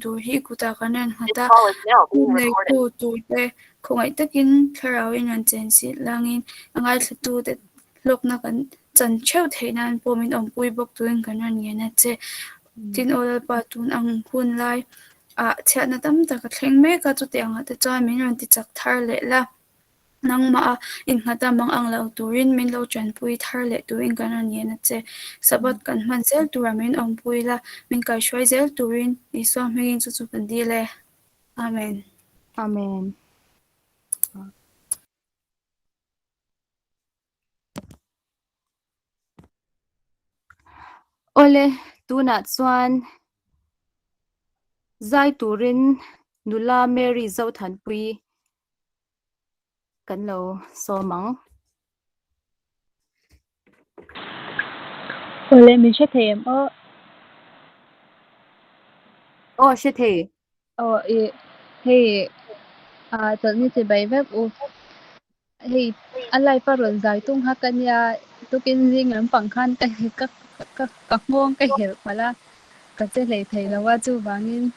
tur hi kuta kanan This hata call is now being nei recorded. tu tu te khongai takin tharawin an chen si langin angai thtu te lokna kan chan cheu theinan pomin pui bok tuin kanan yana che tin ol pa tun ang hun lai a chhana tam taka thleng me ka chu te anga te cha min ran ti chak thar le la nang ma in ngata mang ang lau turin min lo chan pui thar le tuin kanan yana che sabat kan man sel turamin pui la min kai shwai zel turin iso mingin chu chu kan di le amen. Amen. Ole tuna chuan zai turin nula Mary zo than pui kan lo so mang Ole mình sẽ thêm o she the hey tận như thế bài web hey alai paron zai tung hakanya tukin jing lam pangkhan ka ngong ka hel pala ka che le thei lawa chu bangin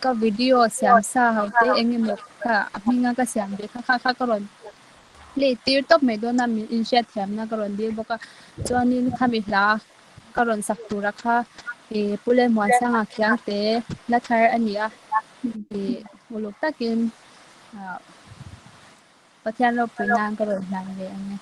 ka video siam sa haute engi mo ka minga ka siam de kha karon le tir top me do na min in sha thiam na karon de boka chuanin khami hla karon sak tu rakha pule mo sanga khyang te la thar ania uluk takin pathian lo puinang karon hlan ve ane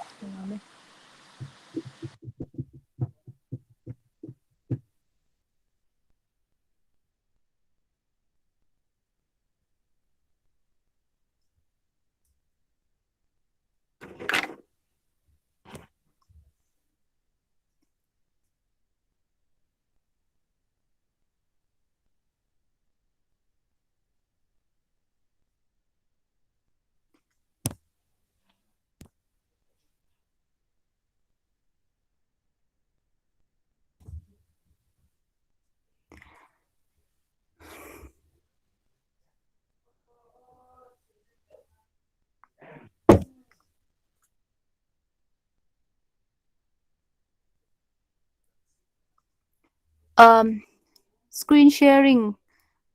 screen sharing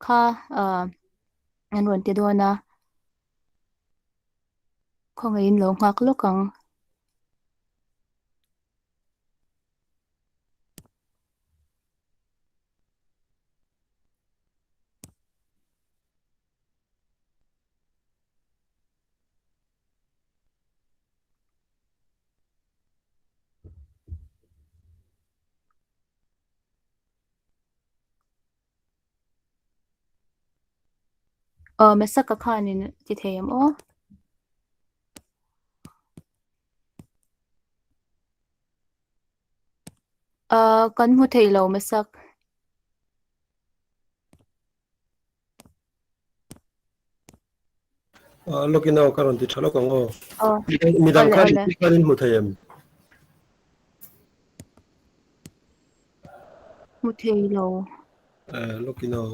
kha an ron te do na khongai in lo ngak lokang masak ka khan in ti them o kan mu thei lo masak looking now karon ti thalo kang o midang ole khan ole ti kanin muthayem mu thei lo looking now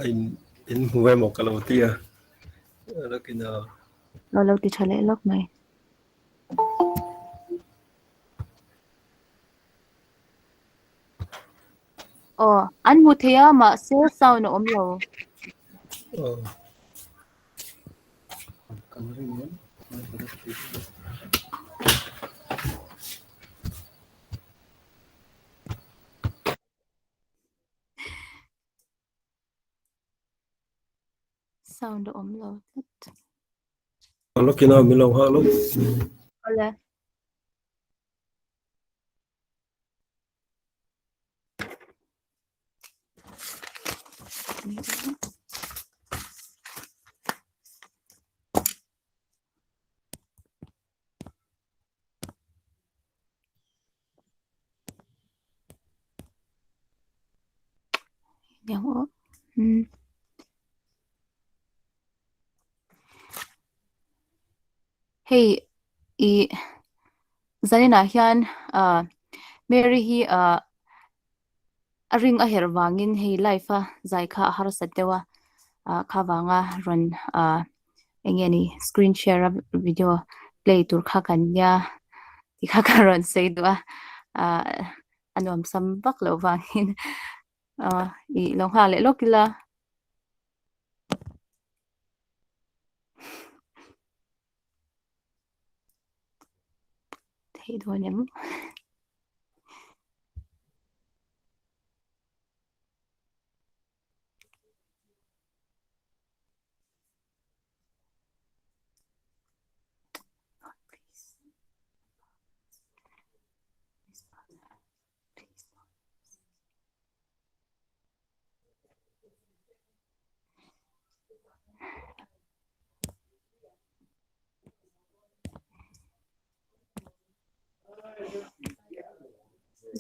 in in huwe mo kalawatia looking now lo ti chale lok mai an mu theya ma se sound om lo sound om lo looking now milo ha lo ole yang o hey zanina hian Mary hi a ring a herwangin hei life a zai kha har satewa khawanga ron engeni screen share video play tur kha kanya ti kha karon sei dwa anom sam bak lo wangin i long ha le lokila thei do nem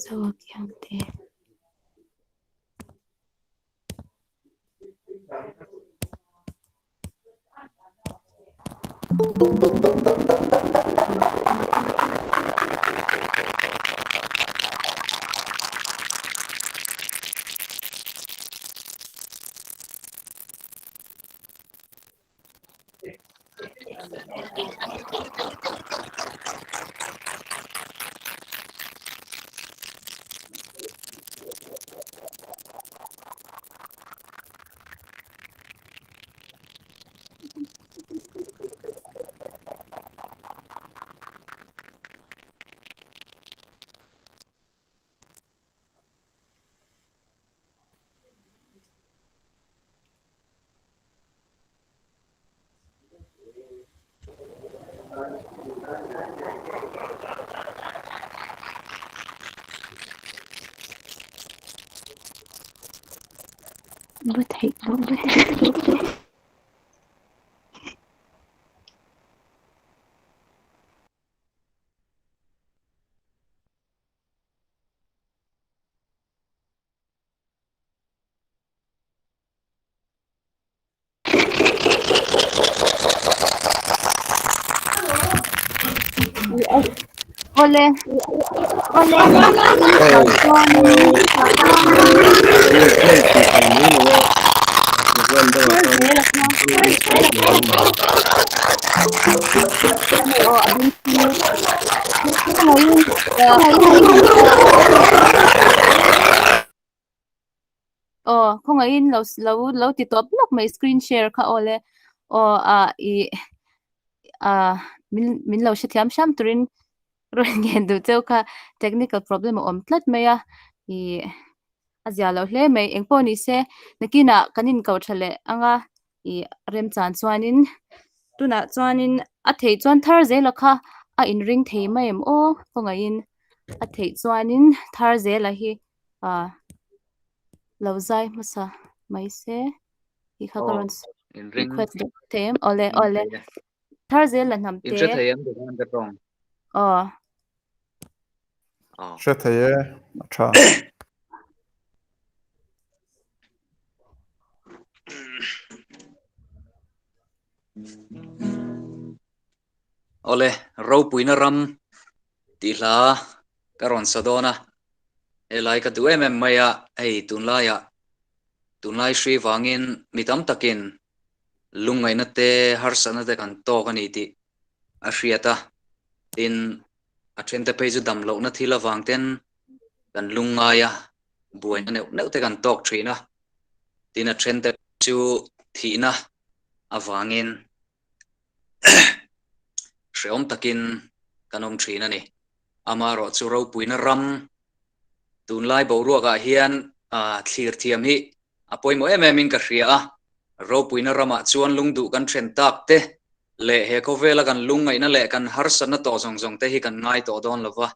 so kyang te but thei do ole không ai in lâu thì top lúc mấy screen share ka ole i min lâu sẽ thiam sham turin rồi nghe du châu ka technical problem tlat maya i azia lo hle mai engpo ni se nakina kanin ko thale anga i rem chan chuanin tuna chuanin a thei chuan thar ze lakha a in ring thei mai em o khonga in a thei chuanin thar ze la hi lo zai masa mai se hi kha karon in ring request them ole thar ze la nam in te che thayam de kan ka tong Sẽ thấy अच्छा ole ro puina ram ti hla karon sadona elai ka tu maya ei tunlai shri wangin mitam takin lungai na te harsana te kan to kan iti a hriata tin a thente page dam lo na thila wangten kan lungaya buaina neu te kan tok thina tin a thente chu thina awangin hreom takin kanom thina ni amaro chu ro puina ram tunlai boruaka hian thlir thiam hi apoimo min ka hria ro puina rama chuan lungdu kan thren tak te le he ko vela kan lungai na le kan harsana to zong te hi kan ngai to don lova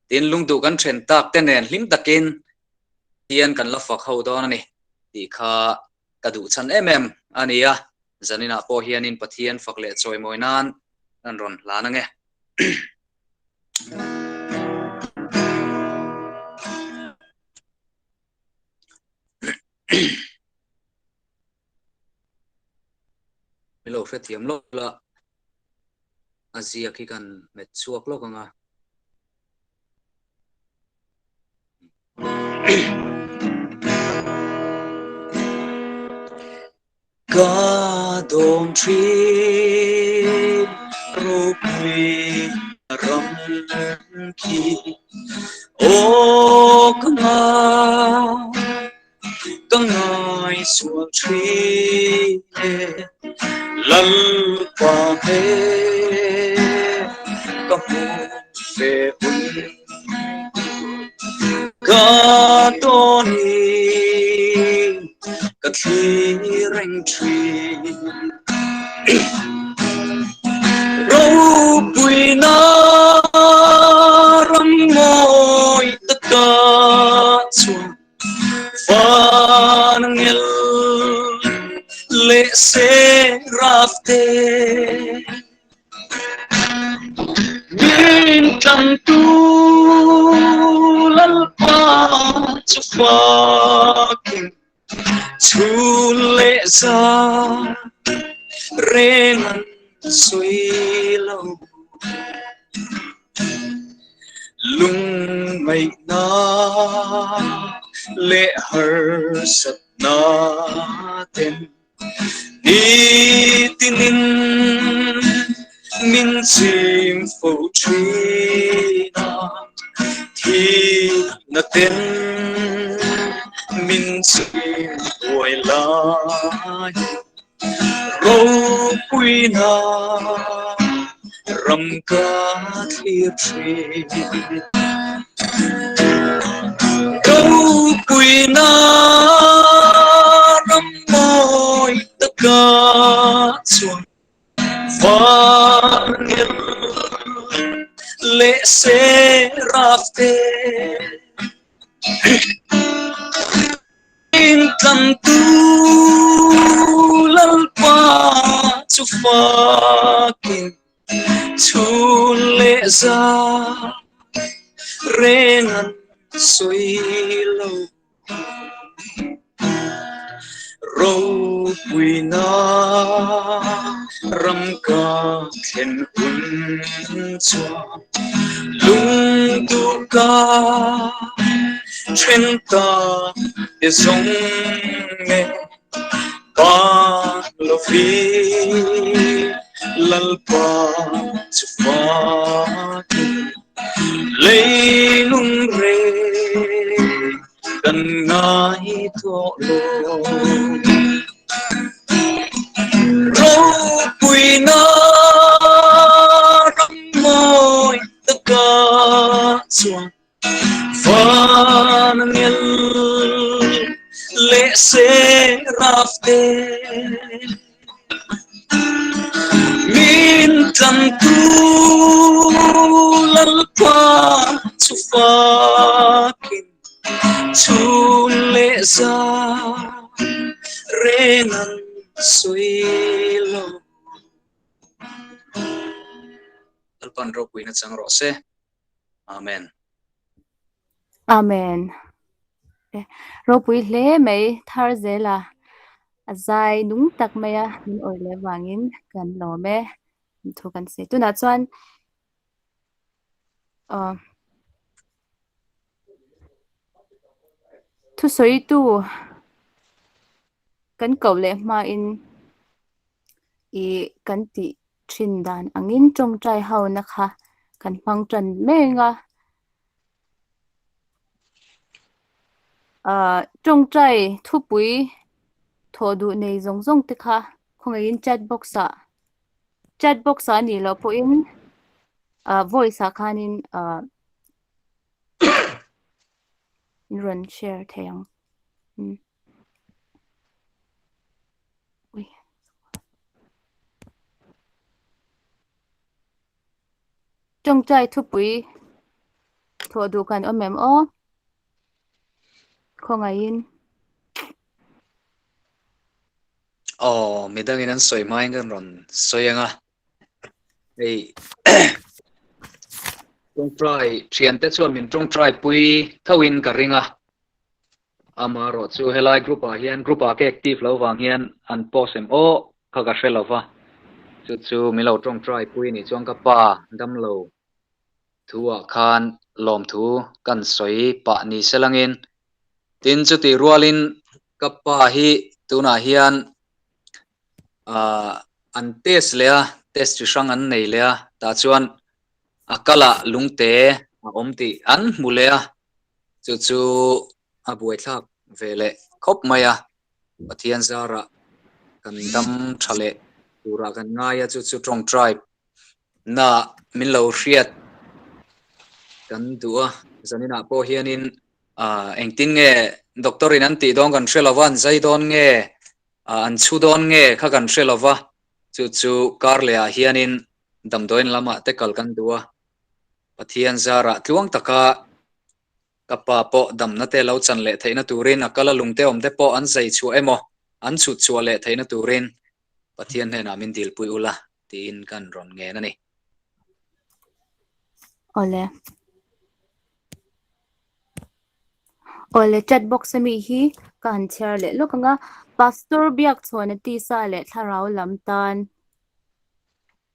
tin lungdu kan thren tak te nen hlim takin hian kan la fak ho don ani ti kha kadu chan ania zanina po hianin pathian fakle choi moinan an ron lana nge milo fe thiam lo la azia ki kan met chuak lo kanga God don't treat rupee ram ki o kama căng ngài xuống truy lăn qua hết các môn về ui cả toni các khi rèn truy râu bụi na râm môi tất cả chuột và ngel lệ se rafte min tam tu lal pa chu fucking chu lệ ra ren suy lâu lung mây na lệ hờ sat na ten đi tinin min chim phù truy na thì na ten min chim buổi lai râu quy na ram ca clear tree râu quy na ram môi tất cả chuột và lệ se rafte in tam tu lal pa chu fucking chu lệ ra rengan suy lâu râu quy na ram ca khen hun cho lung tu ca trên ta để sống nghe ba lo phi lal pa chu fa lấy lung re gần ngay thọ lo râu quy na răng môi tất cả chuột và ngel lệ se rafte min tam tu lal pa chu fucking chu lệ ra rengan suy lo alpan ro quy na chang ro se amen Amen. Ropui hle mai thar zela azai nung tak maya min oile wangin kan lo me thu kan se tuna chuan thu soi tu kan ko le ma in I kan ti thin dan angin tong trai hau na kha kan phang tran menga trong trai thu pui tho du nei zong zong te kha khongin chat box a ni lo po in voice a khanin in run share theyang trong trai thu pui tho du kan omem o khongain midang inan soy mai kan ron soyanga ei trong try thian te chuan min trong try pui thawin ka ringa amaro chu helai group a hian group a ke active lo wang hian an posem o kha ka hrelowa chu milo trong try pui ni chuang ka pa dam lo thua khan lom thu kan soi pa ni selangin tin chu ti rualin ka pa hi tuna hian an test chi sang an nei le ta chuan akala lungte omti an mulea chu abuai thak vele khop maya pathian zara kan dam thale tura kan ngaya chu trong tribe na min lo hriat kan tua zanina po hianin engtin nge doctor in an ti dong kan hrelowan zai don nge an chu don nge kha kan hrelowa chu karlea hianin damdoin lama te kal kan tua pathian zara tluang taka kapa po dam na te lo chan le theina turin akala lungte om te po an zai chu emo an chu chu le theina turin pathian ne na min dil pui ula tin kan ron nge na ni ole chat box mi hi kan share le lokanga pastor biak chona ti sa le tharau lam tan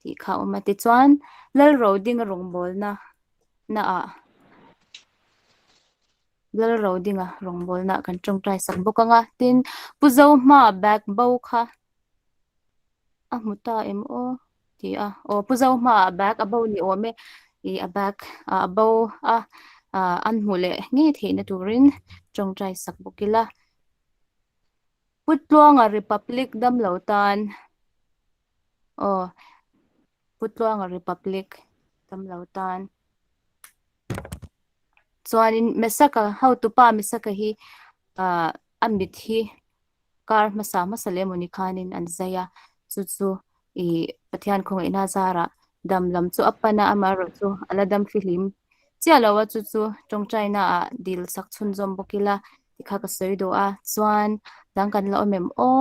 ti kha ma ti chuan lal roading rong bol na a lal roading a rong bol na kan tong trai sak bokanga tin puzo ma back bow kha a muta em o ti a o puzo ma back a bow ni o me I a back a bow a an mule nge theina turin tong trai sak bokila Putluang a Republic dam lautan oh Putluang a Republic dam lautan chuanin mesaka how to pa mesaka hi amit hi kar masa masalemoni khanin an zaya chu I pathian khong ina zara dam lam chu apana amaro chu aladam filim chialawa chu tong china a dil sak chhun zom bokila tikha ka soido a chuan dangkan la omem o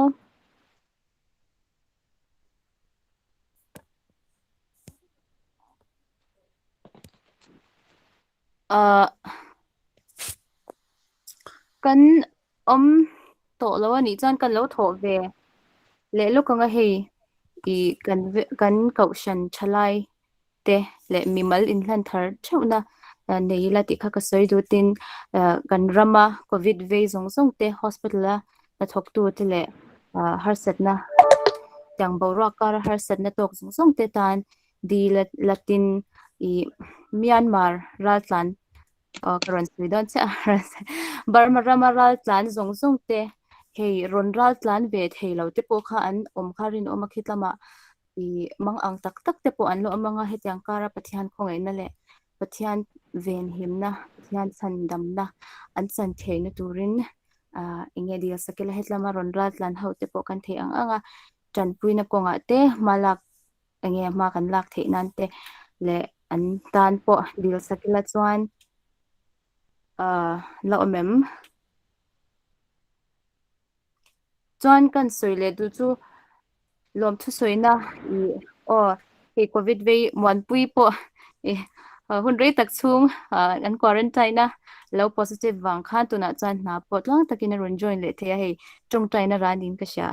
kan to lawa ni chan kan lo tho ve le lokanga hei I kan kaushan chalai te le mimal in hlan thar thuna nei la ti kha ka soi du tin kan rama covid ve zong zong te hospital la thok tu te le har set na tang bawra kar har set na tok zong zong te tan di latin I Myanmar raltlan karon Sweden cha Burma ramaral tlan zong zong te hei ronral tlan ve thei lo te po kha an om kharin om khitlama I mang ang tak tak te po an lo amanga hetyang kara pathian khongai na le pathian ven himna pathian sandam na an san thei na turin inge dia sakela hetlama ronral tlan ho te po kan thei ang anga chan puina konga te malak ange ma kan lak thei nan te le an tan po dil sakela chuan la omem chuan kan soile du chu lom thu soina I covid ve mon pui po hun rei tak chung an quarantine na low positive wang khan tuna chan na potlang takin ron join le the hei tong trai na ranin ka sha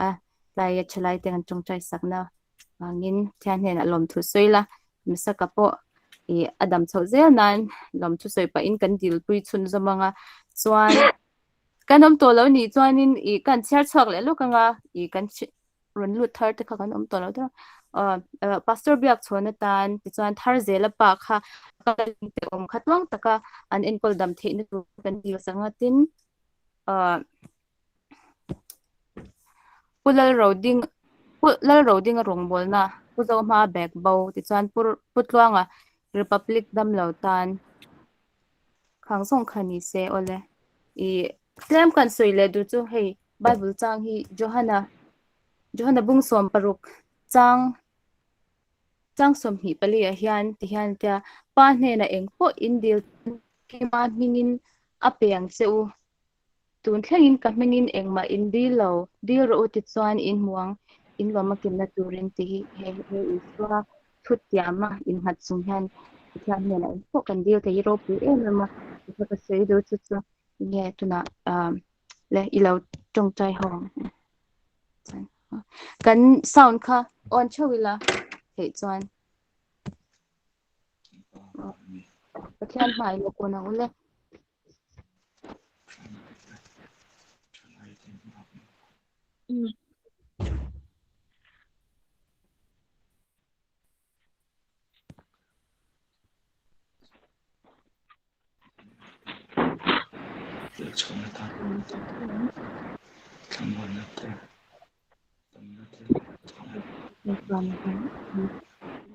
lai ya chalai te an tong trai sakna ngin thian hen lom thu soila misaka po I adam chhozel nan lom thu soi pa in kan dil pui chun zamanga chuan kanom to lo ni chuanin I kan chher chhak le lokanga I kan run lut thar te kha kan om to lo da pastor biak chhona tan ti chuan thar zela pa kha te om khatwang taka an enkol dam the na tu kan dil sanga tin pulal roading a rong bol na puzo ma back bow ti chuan putluanga republic dam lautan khang song khani se ole I Klem kan soile du chu hei Bible chang hi Johanna bung som paruk chang som hi pali a hian ti hian tia pa hne na eng po indil ki ma mingin apeng cheu tun thlengin ka mingin engma indil lo dil ro ti chuan in muang in loma kimna turin ti he iswa thut yama in hat sung hian hian ne na po kan dil te ro pu emma ka sei do chu nge tuna le ilo tong chai hong kan sound kha on chawila he chuan pathian mai lo ko na ule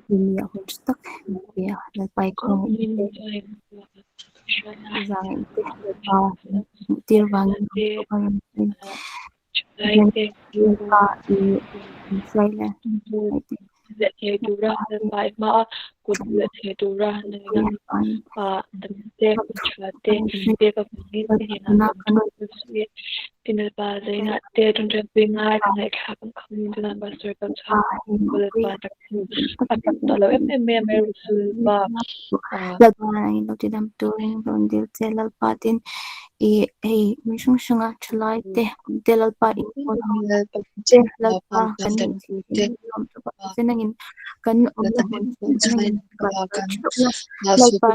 Ini aku stuck ya lepai ko zang inte lepa tir wang lepa I Israel Let he do ra the five ma could let he do ra the de ka ni na in the ba they not they don't have been like happen coming to number circle ko le ba ta to lo me rusul ba lepa nang ino tidam turing rondil celal patin I misung shanga chalai te delal pa I delal pa kan senangin kan lalpa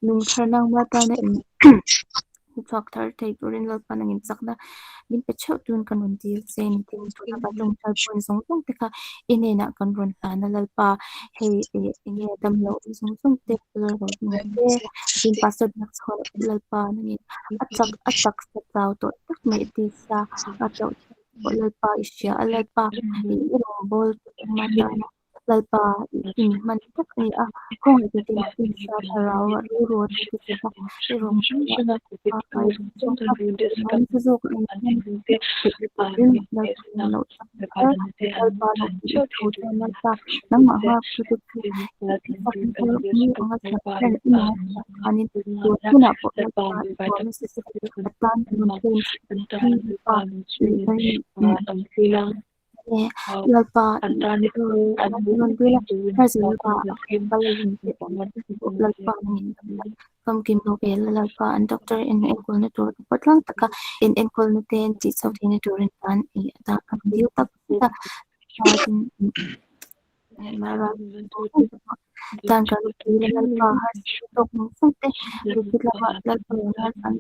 nung tharnang mata na chok thar thai turin lalpa nangin sakna min pe chau tun kan ron dil sen tin tu na ba lung thar pun song song te kha ine na kan ron ta na lalpa he nge dam lo song song te lar ro na te tin pasod nak chol lalpa nangin achak sa tau to tak mai ti sa achau lalpa isya lalpa ro bol mata lalpa in man tak ni kong ite tin sa tharau ro ti sa ro shana ko bit ko some time you discuss lalpa kam kim no bel lalpa an doctor in enkol na tur patlang taka in enkol na ten ti sau tin turin tan I ta kam diu tak ta mara tan kan ki lalpa har tok mo sante ki lalpa har san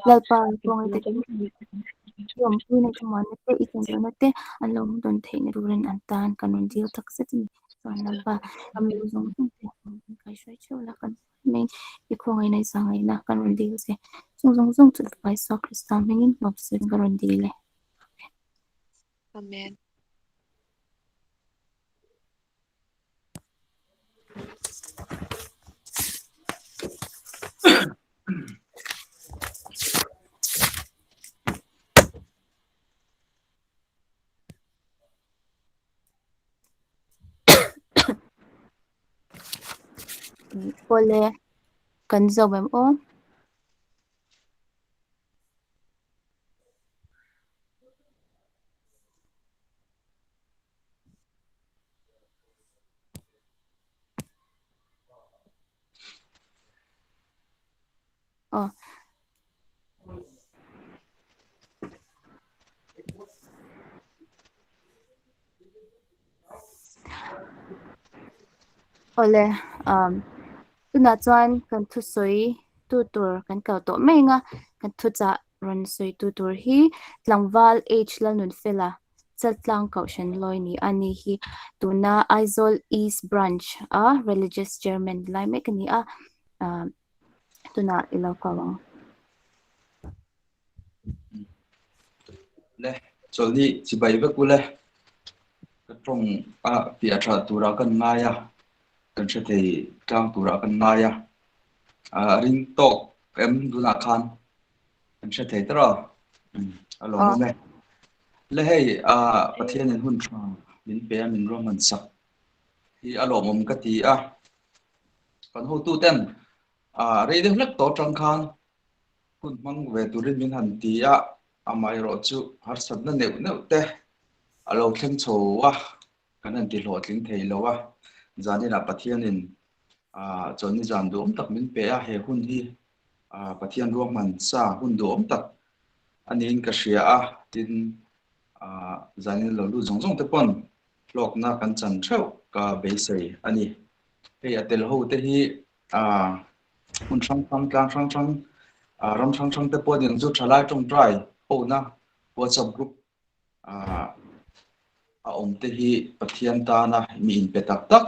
lalpa ko ngai te yom tu ne chuma ne te ikin na te an lo mo don the ne turin an tan kanun diu tak set ni san lalpa am lu zong te kai shoi chu la kan nei iko ngai nei sangai na kan ron dil se song song tu pai so kristam mengin ngop se kan ron dile amen pole kan zo bem o ole tuna chuan kan thu soi tu tur kan ka to mai nga kan thu cha ron soi tu tur hi tlangwal h la nun fela chatlang kaushan loi ni ani hi tuna Aizawl East Branch a religious chairman lai mek ni a tuna ilo kawang le choli chibai ve kule trong a pia tha tura kan ngaya kan che thei tang tura kan ngaya ring tok em duna khan kan che thei tro alo me le hei pathian in hun thang min pe min roman sak hi alo mom ka ti kan ho tu ten re de hlek to tang khan kun mang ve turin min han ti amai ro chu har sab na neu te alo thleng cho wa kan an ti lo tling thei lo wa zani na pathian in choni jan dum tak min pe he hun hi pathian ruang man sa hun dum tak ani in ka hria tin zani lo lu zong zong te pon lok na kan chan theu ka be sei ani he atel ho te hi hun sang sang tlang sang sang ram sang sang te pon in chu thalai tong trai ho na WhatsApp group om te hi pathian ta na mi in pe tak tak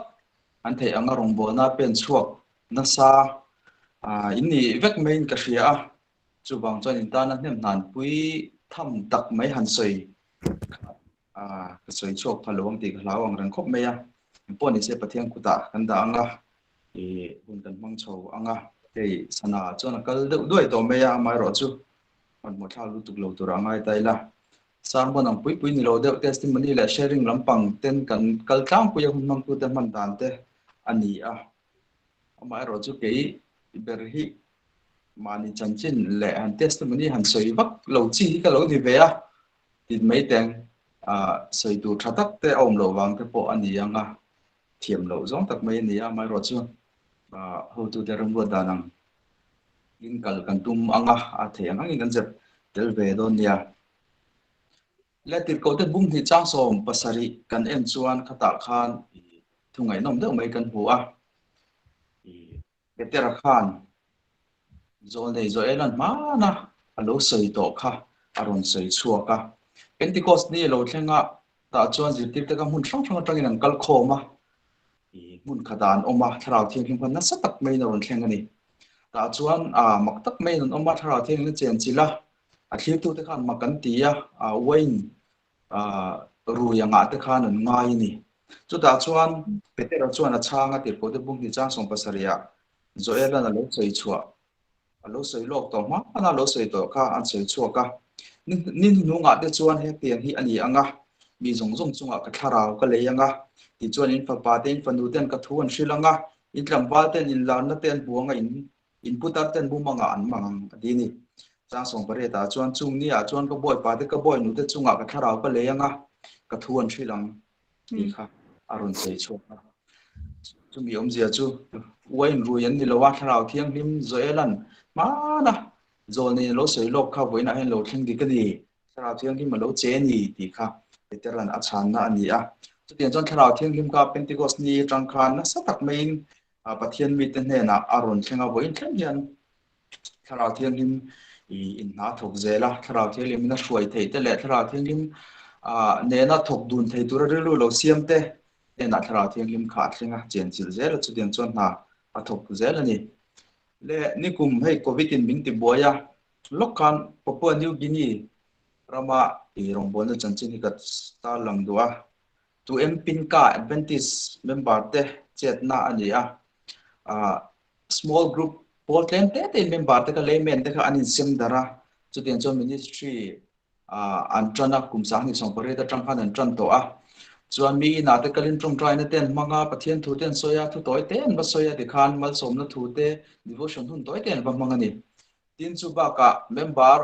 an thei anga rong bo na pen chuak na sa inni vek main ka hria chu bang chuan in tan hnem nan pui tham tak mai han soi ka soi chok phalawang ti hlawang ran khop mai a pon ni se pathian kuta kan da anga e hun kan mang chho anga te sana chuan kal deuh duai to mai a mai ro chu on mo thal lu tuk lo tur angai taila sang bon ang pui ni lo deuh testimony la sharing lampang ten kan kal tang pu yong mang ku te man dan te ani a mai ro chu ke ber hi mani chanchin le an testimony han soi vak lo chi ka lo ni ve a tin mai teng soi tu thatak te om lo wang te po ani anga thiam lo zong tak mai ni a mai ro chu ho tu te ram lo danang in kal kan tum anga a the anga in kan jep tel ve don nia le tir ko te bung hi chang som pasari kan em chuan khata khan thungai nom de mai kan hu a betera khan zol nei zo elan mana alo soi to kha aron soi chua ka Pentecost ni lo thlenga ta chuan zirtir te ka mun thang thang tangin an kal khoma mun khadan oma tharau thing him na satak mai na ron thlenga ni ta chuan maktak mai non oma tharau thing na chen chila a thlir tu te khan makan tia wain ru yanga te khan an ngai ni chu ta chuan petera chuan a changa tir ko te bung ni chang song pasaria zo elan alo soi chua alo soi lok to ma ana lo soi to kha an soi chua ka nin nu nga te chuan he tiang hi ani anga mi zong zong chunga ka tharau ka le anga ti chuan in pa ten panu ten ka thu an shilanga in tlambal ten in lan na ten buanga in putar ten bumanga an mang adini chang song pare ta chuan chung ni a chuan ka boy pa te ka boy nu te chunga ka tharau ka le anga ka thu an shilang ti kha aron sei chua chu mi om zia chu wain ruyan ni lo wa tharau thiang lim zoelan mana zol ni lo soi lok kha voina hen lo thing di ka ni tharau thiang lim lo che ni ti kha veteran a chan na ani a chu tian chon tharau thiang lim ka Pentecost ni tang khan na sa tak main pathian mi te hne na aron thenga voin thlem hian tharau thiang lim in na thok zela tharau thiang lim na hruai thei te le tharau thiang lim ne na thok dun thei tur rilu lo siam te na tharau thiang lim kha thlenga chen chil zela chu tian chon na a thok zela ni le nikum hei covid in ming ti boya lokhan Papua New Guinea rama rong bon chan chin hi ka ta lang dua tu empin ka Adventist member te chet na ani a small group Portland te member te ka layman te ka anin sem dara chu tian chon ministry antrana kumsang ni song pare ta tangkhan an tran to a chuan mi na te kalin trong trai na ten manga pathian thu ten soya thu toy ten ba soya de khan mal som na thu te devotion hun toy ten ba manga ni tin chu ba ka member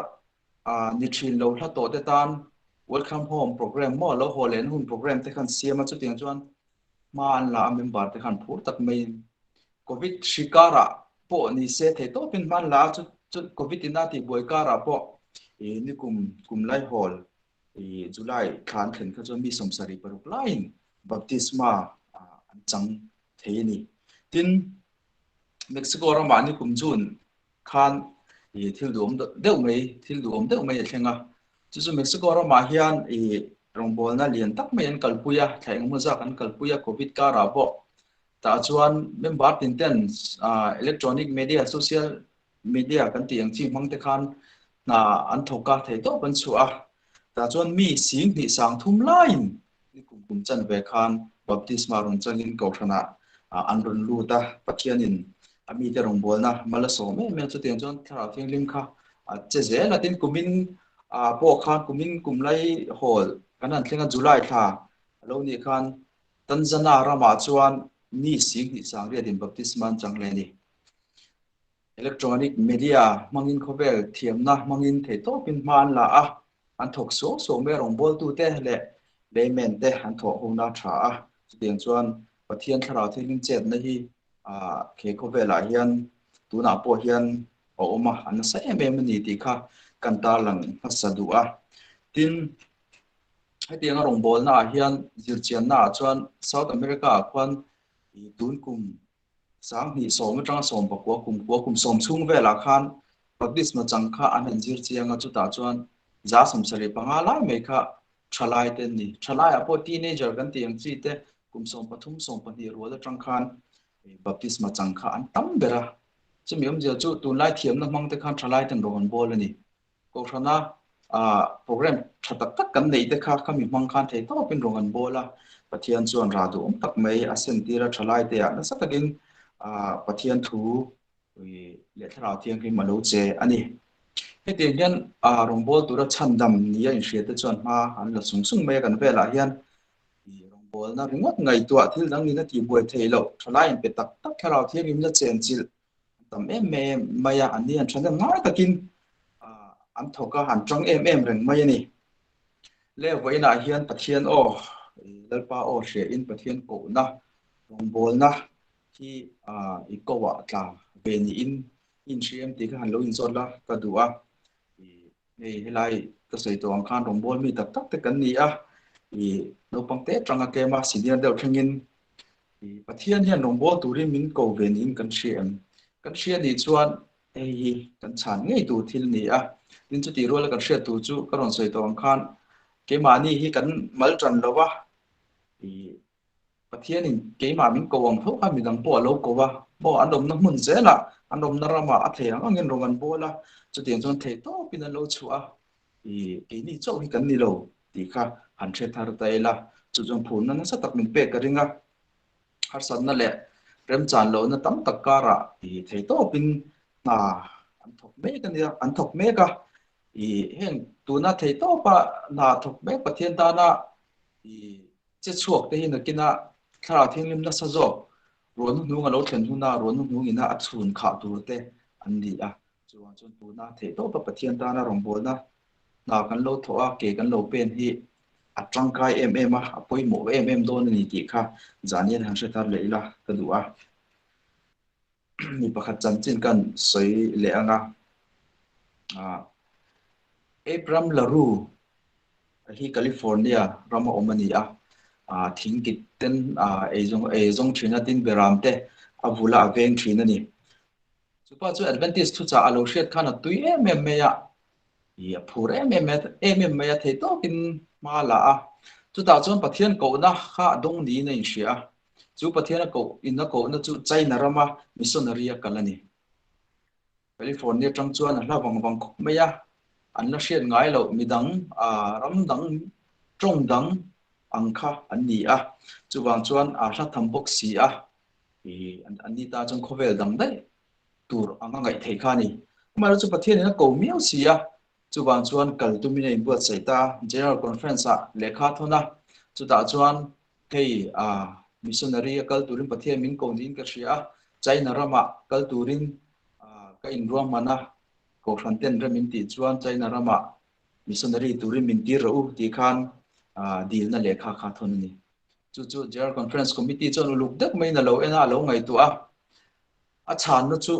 ni thin lo hla to te tan welcome home program mo lo holen hun program te khan siama chu tiang chuan ma an la member te khan phur tak mai covid shikara po ni se the to pin man la chu covid ina ti boi kara po ni kum lai hol July khan khen kha cho mi somsari paruk lain baptisma an chang theini tin Mexico ra mani kum jun khan thil duom deuh mai thlenga chu Mexico ra ma hian rongbol na lian tak mai an kalpuya thleng mu za kan kalpuya covid ka ra bo ta chuan member tin ten electronic media social media kan tiang chi mang te khan na an thoka thei to ban chu a ta chuan mi sing ni sang thum lain ni kum chan ve khan baptisma ron changin ko thana an run lu ta pathianin ami te rong bolna mala so me chu tiang chon thara thing lim kha che ze la tin kumin po khan kumin kumlai hol kanan thlenga July tha lo ni khan Tanzania rama chuan mi sing ni sang ria din baptisma chang le ni electronic media mangin khovel thiamna mangin thei to pin man la a an thok so me rong bol tu te le layman te an thok hona tha a tiang chuan pathian thara thing chet na hi ke khovela hian tuna po hian oma an sa em ni ti kha kan ta lang hasadu a tin hetiang rong bol na hian zirchian na chuan South America kwan tun kum sang ni som tang som pa kum som chung vela khan baptisma changkha an zir chianga chu ta chuan za som sari panga lai me kha thalai ten ni thalai apo teenager kan tiang chi te kum som pathum som pani ro la tang khan baptisma changkha an tam bera chứ miếng giờ chú tụi lai thiếm nó mang tới khăn trả lại từng rogan ball này câu chuyện na program thật tất cả này tới khá khá mình mang khăn thấy tao bên rogan ball là bắt thiên chuan ra đủ tắc mấy asen tira trả lại thế nó sắp cái bắt thiên thu vì lệ thảo thiên khi mà lâu chế anh ấy cái tiền nhân rong ball tụi nó chăn đầm ní anh sẽ tới chuan mà anh là sung sung mấy cái về là hiền rong ball nó ringot ngày tua thì đang nhìn nó thì buổi thấy lộ trả lại anh bị tắc tắc cái nào thiên mình nó chèn chịu tầm em mày anh đi anh chọn được ngay takin anh thâu cái hàng trong em rừng mày này lẽ vậy là hiền bắt hiền ô lỡ pa ô sẽ in bắt hiền cổ na rong ball na thì ít câu vợ là về in xem thì cái hàng lâu in rồi là cái đủ thì lại cái sợi tóc anh khăn rong ball mi tập tắc cái này thì đâu bằng tết trong cái mà xin đi đâu thằng in thì bắt hiền rong ball tụi mình cầu về in kan sia ni chuan ei kan chan ngei tu thil ni tin chu ti ro la kan sia tu chu karon soi tong khan ke ma ni hi kan mal tran lowa i pathian in ke ma min ko wang tho ka mi dang po lo ko wa bo andom na mun ze la andom na rama a the ang ngin rongan bo la chu tiang chon the to pin lo chu i ke ni chau hi kan ni lo ti kha han the thar tai la chu jong phun na sa tak min pe ka ringa har san na le rem chan lo na tam tak kara thì thấy to pin na an thok me ka ni an thok me ka i hen tu na thấy to pa na thok me pathian ta na i che chuak te hin kina thara thing lim na sa zo ron nu nga lo thlen hu na ron nu ina a chun kha tur te an ni chuan chon tu na thấy to pa pathian ta na rong bol na kan lo tho ke kan lo pen hi atang kai em apoi mo em don ni ti kha zanian han se tar leila ka duwa mi pakhat chan chin kan soi le anga Abraham Laru hi California rama omani thingkit ten ezong thina tin beram te avula aveng thina ni chupa chu advantage thu cha alo shet khana tui me ya ya phure me ya thei to kin ma la chu ta chon pathian ko na kha dong ni nei sia chu pathian ko in na ko na chu China rama missionary kalani California tang chuan hla wang khop me ya an la shet ngai lo midang ram dang trong dang angkha an ni chu wang chuan hla tham bok si an ni ta chon khovel dang dai tur anga ngai thei kha ni ma chu pathian na ko miau si chu wang chuan kal tu mi nei buat sai ta general conference lekha thona chu ta chuan thei missionary kal turin pathian min ko din ka sia China rama kal turin ka in ruam mana ko khanten ramin ti chuan China rama missionary turin min ti ro ti khan deal na lekha kha thon ni chu general conference committee chon uluk dak mai na lo ena lo ngai tu a chan no chu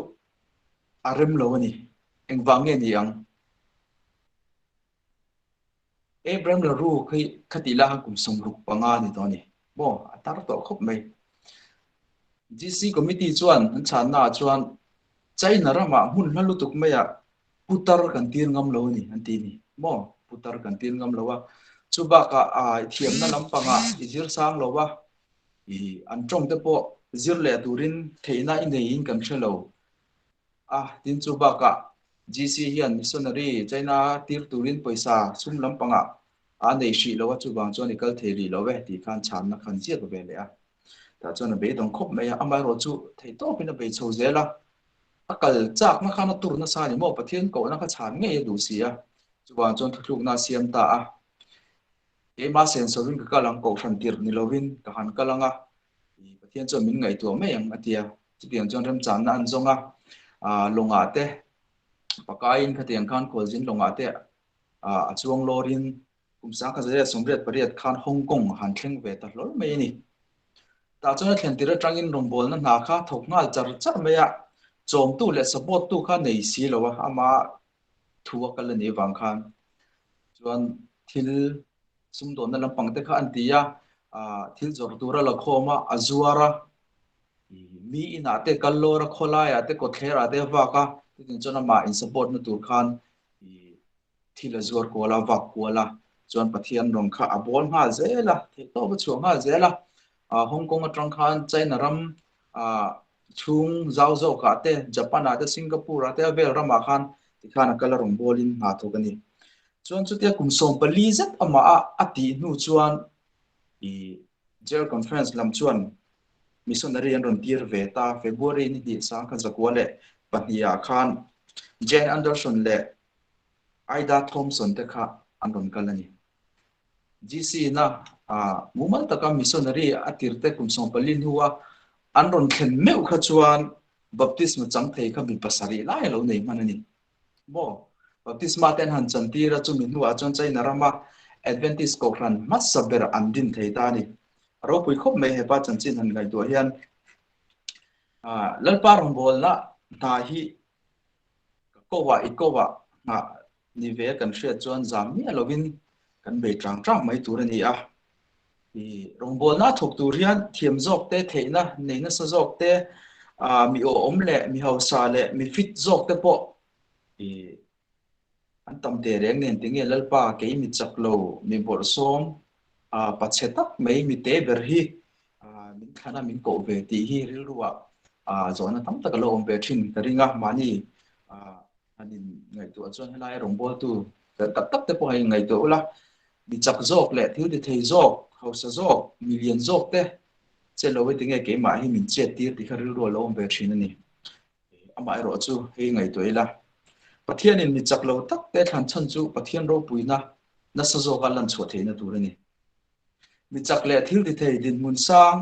arem lo ni engwang nge ni ang Abraham Laru khai khatila kum somruk panga ni to ni bo atar to khop mai GC committee chuan an chan na chuan China rama hun halu tuk maya putar kan tin ngam lo ni anti ni mo putar kan tin ngam lo wa chuba ka thiam na lampanga izir sang lo wa i an trong te po zir le turin theina in nei in kan thelo tin chuba ka GC hian missionary China tir turin paisa sum lampanga nei shi lo wa chubang chon ikal theri lo we ti khan chan na khan chiat ve le ta chon be dong khop maya amai ro chu thei to pin be chho zela akal chak na khana tur na sa ni mo pathian ko na kha chan nge du sia chuan chon thuk na siam ta ma sensorin ka lang ko than tir ni lovin ka han kalanga pathian chon min ngai to me yang atia chu pian chon ram chan na an zonga longa te pakain khatiang khan kholjin longa te chuang lorin kumsa kha zare somret pariat khan Hong Kong han thleng ve ta lol me ni ta chon thlen tira tangin rombol na kha thok ngal char me ya chom tu le support tu kha nei si lo wa ama thuwa kal ni wang khan chuan thil sum don na lampang te kha antia thil jor tura la khoma azuara mi ina te kallora khola ya te ko thera te wa ka tin chona ma in support na tur khan thil azur ko la wa ko la chuan pathian rong kha abol nga zela the to ba chu nga zela Hong Kong atang khan China ram chung zau zau ka te Japan ate Singapore ate vel rama khan ti khana kala rong bolin nga thokani chuan chu te kum som pali zat ama a ati nu chuan I General Conference lam chuan missionary an ron tir ve ta February ni di sang kha zakwale pahnia khan Jane Anderson le Ida Thompson te kha an ron kalani GC na mumal taka missionary atir te kum som pali huwa an ron khen meu kha chuan baptism chang thei kha bi pasari lai lo nei manani bo baptisma ten han chanti ra chu min huwa chon chai narama Adventist ko ran mas saber andin thei ta ni ro pui khop mai he pa chan chin han gai do hian lalpa rong bol na ta hi ikowa na ni ve kan hria chuan zam mi lovin kan be trang mai tur ani a I rong bol na thok tur hian thiam jok te theina neina sa jok te mi o om le mi hau sa le mi fit jok te po I an tam te reng nen tinge lalpa ke mi chaklo mi bor som pachetak mai mi te ber hi min khana min ko ve ti hi ril ruwa zona tam tak lo om be thin ringa mani anin ngai tu chuan helai rong bol tu tak tak te po hai ngai tu ula mi chak jok le thil ti thei jok hausa jok million jok te che lo we tinge ke ma hi min che tir ti kharil ro lo om be thin ani ama ro chu he ngai tu ila pathian in mi chak lo tak te than chan chu pathian ro puina na sa zo ga lan chho theina tur ani mi chak le thil ti thei din mun sang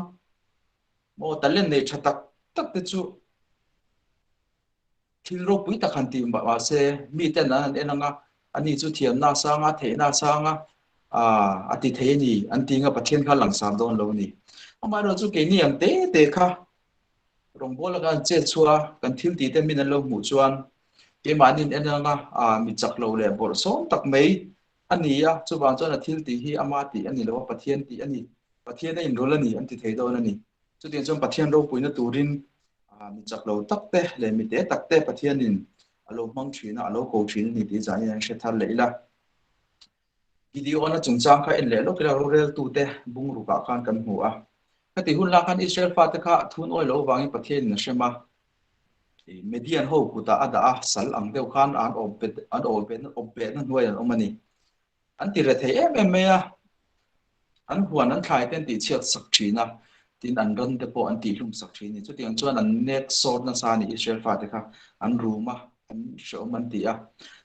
mo talen nei thatak tak te chu thil ro pui ta khan ti ba se mi te na enanga ani chu thiam na sanga the na sanga ati thei ni anti nga pathian kha lang sam don lo ni ama ro chu ke ni ang te kha rong bol ga che chua kan thil ti te min lo mu chuan ke manin enanga mi chak lo le bor som tak mai ania chu ban chuan thil ti hi ama ti ani lo pathian ti ani pathian in rol ani anti thei don ani chu tin chon pathian ro puina turin mi chak lo tak te le mi te tak te pathian in alo mang thina alo ko thina ni ti zai an she thar leila video na chungchang kha in le lo kila rel tu te bung ru ka khan kan hu a kati hun la khan Israel fa te kha thun oi lo wangi pathian na shema median ho kuta ada sal ang deu khan an obet na nuai an omani an ti re the em ya an huan an thai ten ti chiat sak thina tin an ron te po an ti hlum sak thini chu tiang chuan an nek sor na sa ni Israel fa te kha an ruma an sho man ti a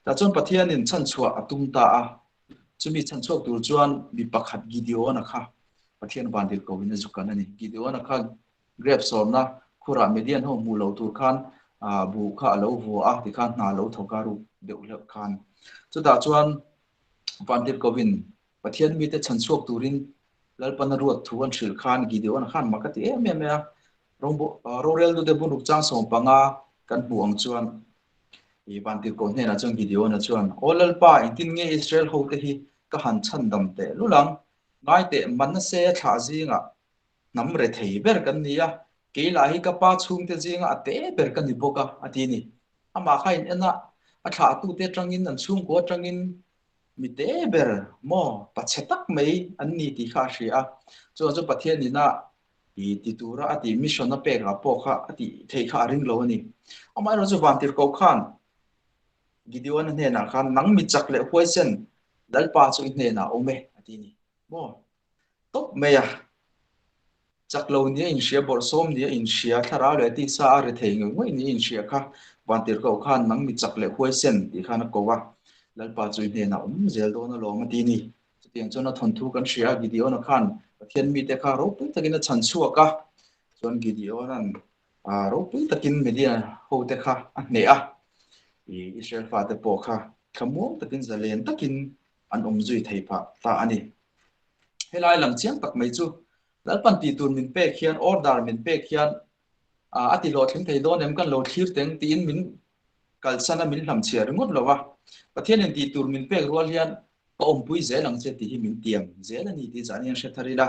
ta chuan pathian in chan chua atum ta a chumi chan chuak tur chuan mi pakhat Gideon kha pathian bandil ko win zukan ani Gideon kha grab som na khura median ho mu lo tur khan bu kha lo vu a ti khan na lo thokaru deu le khan chu da chuan bandil ko win pathian mi te chan chuak turin lalpan ruat thuan thil khan Gideon khan makati em ya rorel du de bunuk chang som panga kan buang chuan I bandil ko ne na chuan Gideon na chuan olalpa intin nge Israel ho te hi ka han chan dam te lulang ngai te man se tha jinga nam re thei ber kan nia ke la hi ka pa chung te jinga ate ber kan ni boka atini ama khain ena a tha tu te tangin an chung ko tangin mi te ber mo pachetak mai an ni ti kha ria chu pathian ni na I ti tura ati mission na pe ga po kha ati thei kha ring lo ni ama ro chu van tir ko khan Gideon ne na khan nang mi chak le question dal pa chu ne na ome atini mo top me ya chak lo ni in shia bor som ni in shia thara le ti sa re thei ngoi ni in shia kha van tir ko khan nang mi chak le question ti khan ko wa dal pa chu ne na zel do na lo ma ti ni tiang chona thon thu kan shia Gideon khan pathian mi te kha ro pu takin chan chuwa ka chon Gideon an ro pu takin media ho te kha ne a Israel fa te po kha khamom takin zalen takin an zui thei pha ta ani helai lang chiang tak mai chu lalpan ti tur min pe khian order min pe khian ati lo thing thei don em kan lo thir teng tin min kalsana min lam chia ringot lowa pathian en ti tur min pe rual hian ko pui ze lang che ti hi min tiam ze la ni ti zanian she tharila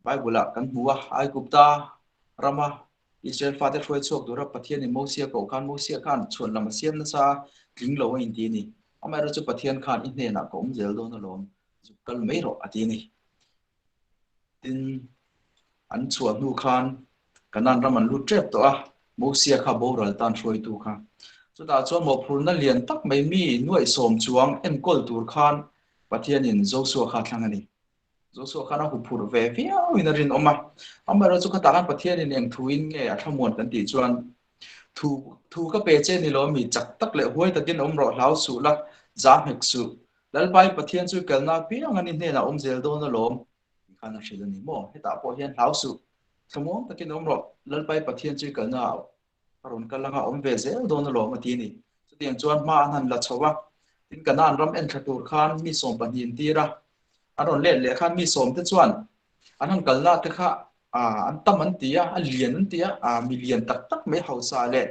Bible kan huwa ai gupta rama Israel father foi chok dura pathian ni Moses ko khan Moses khan chon lam siam na sa ling lo in ti ni amai ro chu pathian khan in ne na ko zel do na lom kal mai ro ati ni tin an chuan nu khan kanan raman lu trep to a mo sia kha boral tan throi tu kha chu ta chuan mo phur na lian tak mai mi nuai som chuang en kol tur khan pathian in Joshua kha thlang ani Joshua kha na hu phur ve viau in rin oma amara chu kha ta kan pathian in eng thuin nge a thamon kan ti chuan thu ka pe che ni lo mi chak tak le huai takin ro hlau su la za mek su lalbai pathian chu kalna piang ani ne na zel do na lom kana shilani mo heta po hian hlau su thamon takin ro lalbai pathian chu kalna aron kalanga ve zel do na lom ati ni chu tiang chuan ma han la chowa tin kanan ram en thatur khan mi som panin tira aron le khan mi som te chuan anang kalna te kha an tam an tia a lian an tia mi lian tak tak mai hausa le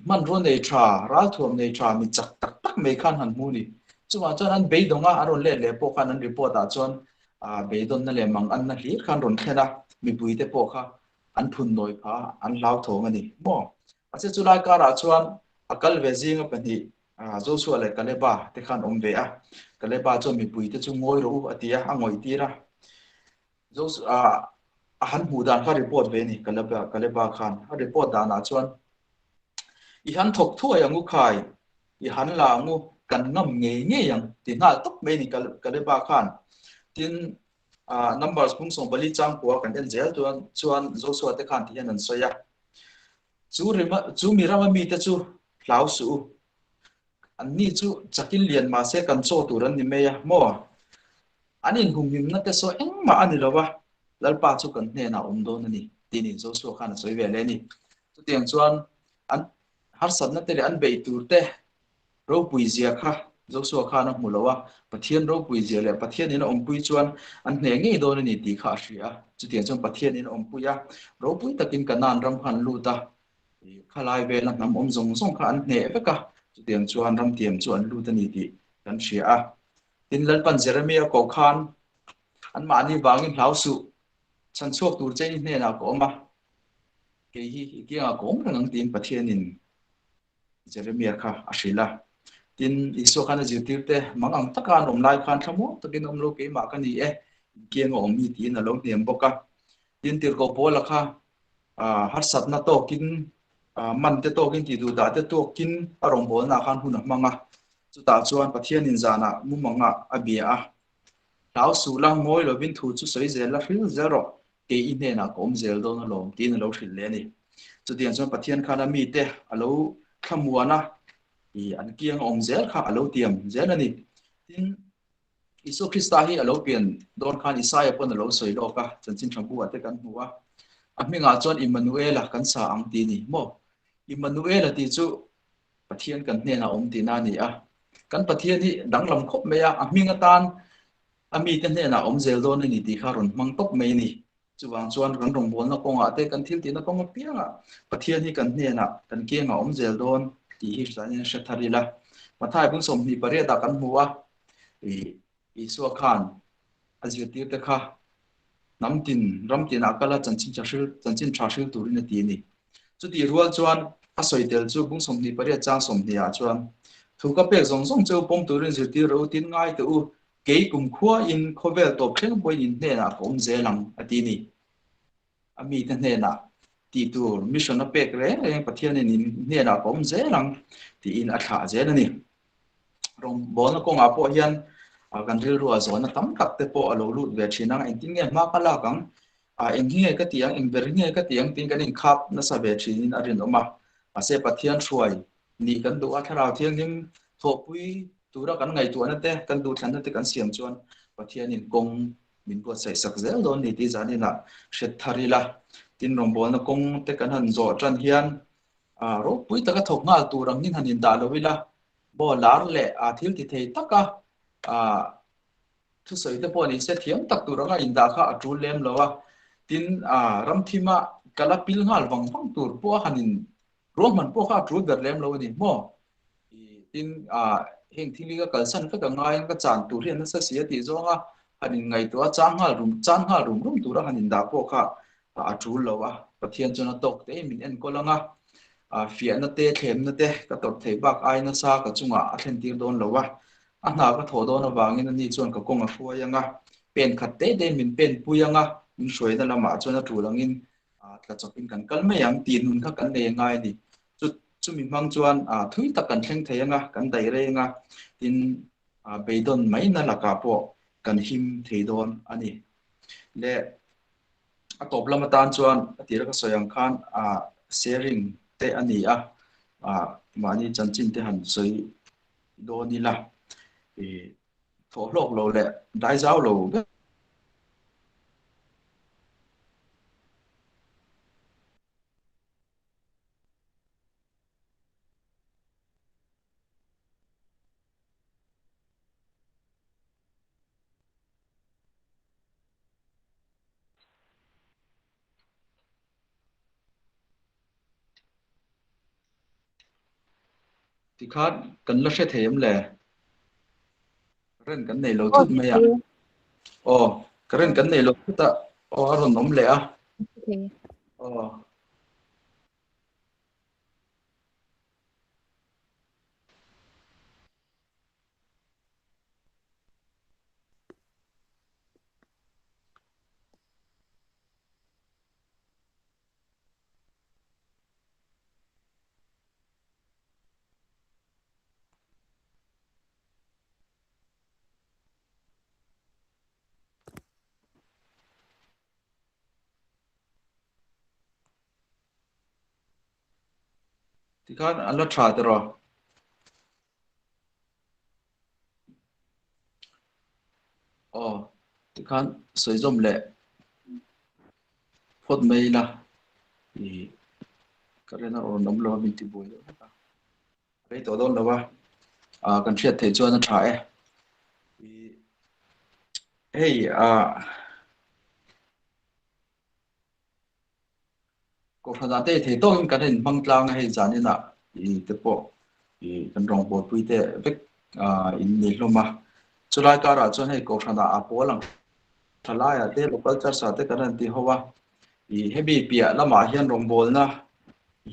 man ro nei tha ral thuam nei tha mi chak tak tak mai khan han mu ni chuwa chuan an beidonga aron le po khan an report a chuan beidon na le mang an na hlir khan ron thena mi pui te po kha an phun noi pha an lau thong ani mo ase chulai kara chuan akal ve jinga pani Joshua le kaleba te khan ve a kaleba chuan mi pui te chu ngoi ro atia angoi tira Joshua han hu dan kha report ve ni kaleba khan a report dan a chuan i han thok thua yang u khai i han la ngu kan ngam nge yang ti na tok me ni kaleba khan tin numbers pung song bali chang ko kan den zel chuan Joshua te khan ti han soya chu mi rama mi te chu lau su an ni chu chakin lian ma se kan cho turan ni me ya mo anin hum him na te so eng ma ani lowa lalpa chu kan hne na do na ni tin in Joshua khan soi ve le ni chu tiang chuan an har sat na te le an bei tur te ro pui zia kha Joshua khan a mulowa pathian ro pui zia le pathian in pui chuan an hne nge do na ni ti kha hria chu tiang chuan pathian in pui ya ro pui takin kanan ram khan lu ta khalai ve na nam zong zong kha an hne veka chu tiang chuan ram tiam chuan lu ta ni ti kan hria a tin lalpan Jeremiah ko khan an ma ni wangin hlau su chan chuak tur che ni hne na ko ma ke hi ki a kong rang tin pathian in Jeremiah kha ashila tin iso khana jitir te mangang taka nom lai khan thamo takin lo ke ma ka ni e kiang om mi ti na lo niam boka tin tir ko pola kha har sat na to kin man te to kin ti du da te to kin arong bol na khan hun manga chu ta chuan pathian in zana mu manga abia a lau su lang moi lo bin thu chu soi zel la fil zero ke i ne na kom zel do na lom tin lo thil le ni chu tian chuan pathian khana mi te alo khamuana i an kiang om zel kha alo tiam zel ani tin Isu Krista hi alo pian don khan Isaiah pon alo soi lo ka chanchin thampu ate kan huwa ami nga chuan Emmanuel kan sa ang ti ni mo Emmanuel ti chu pathian kan hne na om ti na ni a kan pathian hi danglam khop me ya ami nga tan ami te hne na om zel don ni ti kharon mang tok me ni chuwang chuan kan rong bol na konga te kan thil ti na konga pianga pathian hi kan hne na kan ke nga om zel don ti hi sanin shatharila mathai bung som ni pare ta kan huwa isu khan azirtir te kha namtin ramtin akala chanchin thashil turin ti ni chu ti rual chuan a soitel chu bung som ni pare chang som ni a chuan thu ka pek zong zong chu pom turin zirtir ro tin ngai te u ke kum khua in khovel top thleng boy in ne na kom zelang ati ni ami te ne na ti tur mission a pek re pathian in ne na kom zelang ti in a tha zen ani rom bon ko nga po hian kan ril ruwa zona tam tak te po alo lut ve thina en tin nge ma kala kang eng nge ka tiang eng ber nge ka tiang tin kan in khap na sa ve thin arin oma ase pathian thuai ni kan du a tharau thiang nim tho pui tura kan ngai tu na te kan du thlan na te kan siam chuan pathian in kong min ko sai sak zel don ni ti zani na shet tharila tin rom bol na kong te kan han zo tran hian ro pui ta ka thok ngal turang nin hanin da lovila bo lar le a thil ti thei taka thu soi te poni se thiam tak turanga inda kha atul lem lowa tin ram thima kala pil ngal wang wang tur po hanin roman po kha atul ber lem lo ni mo tin heng thili ka kalsan ka ngai ka chan tur hian na sa sia ti zonga hanin ngai to chan ngal rum tura hanin da po kha atul lowa pathian chona tok te min en kolanga fia na te thlem na te ka tor thei bak ai na sa ka chunga a thlen tir don lowa ana ka thodo na wangin ni chuan ka konga khuayanga pen khatte de min pen puyanga min shoi na lama chuan a tulangin tla chopin kan kalme yang tin hun kha kan ne ngai ni chu mi mang chuan thui tak kan thleng thei anga kan dai re nga tin beidon mai na la ka po kan him thei don ani le atop lama tan chuan atira ka soyang khan sharing te ani mani chanchin te han soi do ni la e tho lok lo le dai zau lo thì khác cần là sẽ thêm là cái này lo thut mày à cái này lo thut à rồi nóm lẹ thì khác anh lo trả được rồi thì khác sử dụng lẹ phốt mày là thì cái này nó nóm lo mình thì bồi đấy tổ đó là ba cần thiết thể cho nó trả hey có phần nào thì tôi cái này mang lang hay gì nên là thì tiếp bộ thì cần rong bộ quy tế với in đi luôn mà cho lại cả ra cho hay có phần nào bộ lăng thay lại để local church sao để cái này thì hoa thì hay bị bịa là mà hiện rong bộ na